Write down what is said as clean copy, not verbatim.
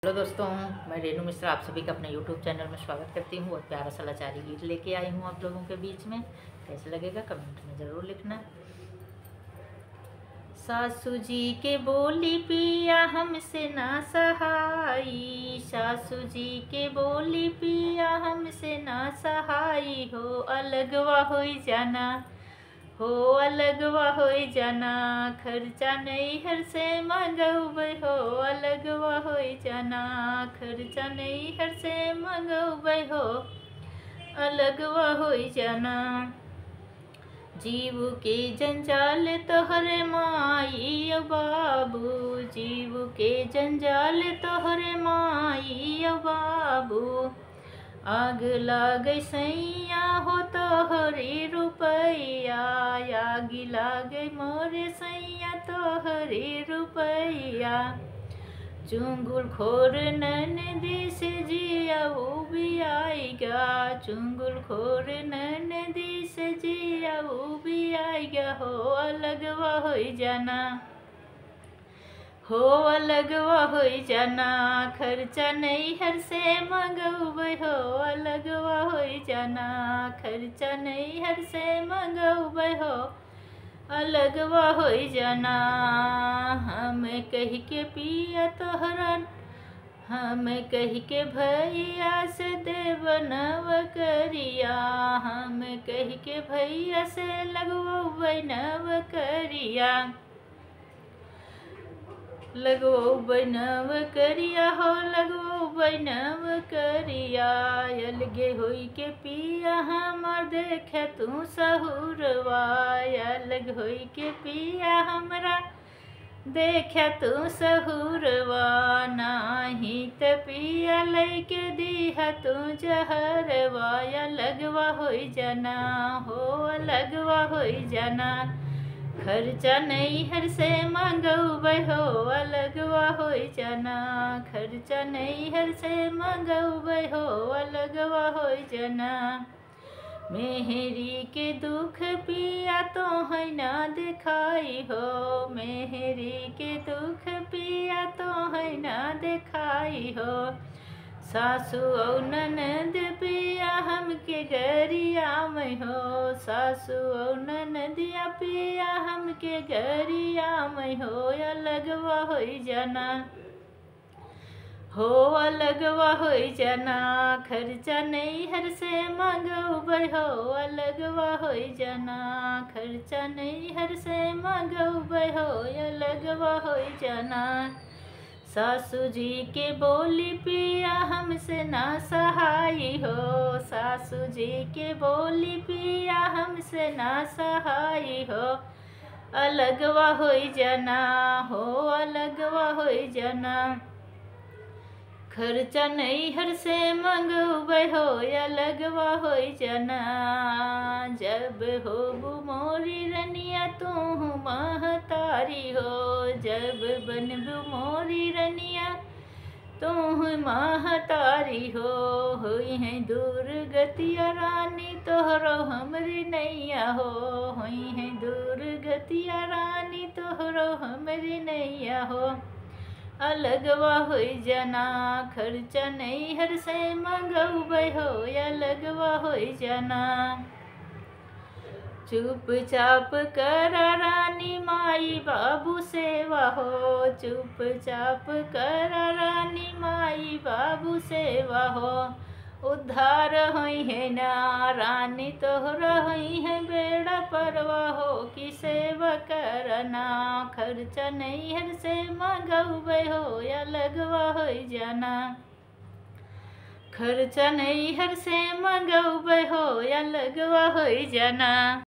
Hello दोस्तों, मैं रेनू मिश्रा आप सभी का अपने यूट्यूब चैनल में स्वागत करती हूँ। बहुत प्यारा सा लाचारी गीत लेके आई हूँ आप लोगों के बीच में। कैसे लगेगा कमेंट में ज़रूर लिखना। सासू जी के बोली पिया हमसे ना सहाई, सासू जी के बोली पिया हमसे ना सहाई, हो अलगवा हो जाना, हो अलगवा हो जाना, खर्चा नैहर से मंगब, हो अलगवा हो जाना, खर्चा नैहर से मंगब, हो अलगवा हो जाना। जीव के जंजाल तोहरे माई बाबू, जीव के जंजाल तोहरे माई बाबू, आग लागे सैया हो तोहरी रुपैया, आग लागे मोरे सैया तोहरी रुपैया। चुंगुल खोर ननदी से जिया वो भी आएगा, चुंगुल खोर ननदी से जिया वो भी आएगा, हो अलगवा हो जाना, हो अलगवा हो जाना, खर्चा नैहर से मंगब, हो अलगवा हो जाना, खर्चा नैहर से मंगब, हो अलगवा हो जाना। हम कह के पिया तोहरा, हम कह के भैया से देव नव करिया, हम कह के भैया से लगवब नव करिया, लगवब नव करिया, हो लगवब नव करिया। अलगे होई के पिया हमर देख तू सहुरवा, अलग होई के पिया हमरा देख तू सहुरवा, नाही त पिया लैके दीहा तू जहरवा, अलगवा हो जाना, हो अलगवा हो जाना, खर्चा नैहर से मंगब, हो अलगवा हो जाना, खर्चा नैहर से मंगब, हो अलगवा हो जाना। मेहरी के दुख पिया तो है ना दिखाई, हो मेहरी के दुख पिया तो है ना दिखाई, हो सासू और ननद पिया हमके गरिया में, हो सासू और ननदिया पिया हमके गरिया में, हो अलगवा हो जाना, हो अलगवा हो जाना, खर्चा नैहर से मंगब, हो अलगवा हो जाना, खर्चा नैहर से मंगब, हो अलगवा हो जाना। सासू जी के बोली पिया हमसे ना सहाई, हो सासू जी के बोली पिया हमसे ना सहाई, हो अलगवा हो जाना, हो अलगवा हो जाना, खर्चा नैहर से मंगब, हो अलगवा हो जाना। जब हो मोरी रनिया तू महतारी, हो जब बनबू मोरी रनिया तू महतारी, हो हुई है दूर गतिया रानी तोहरो हमरी नैया, हो हुई है दूर गतिया रानी तोहरो हमरी नैया, हो अलगवा हो जाना, खर्चा नैहर से मंगब, हो अलगवा हो जाना। चुपचाप करा रानी माई बाबू सेवा, हो चुपचाप करा रानी माई बाबू सेवा, हो उद्धार होई है ना रानी तोहरा होई है बेड़ा परवा, हो कि सेवा करना, खर्चा नैहर से मंगब, हो अलगवा हो जाना, खर्चा नैहर से मंगब, हो अलगवा हो जाना।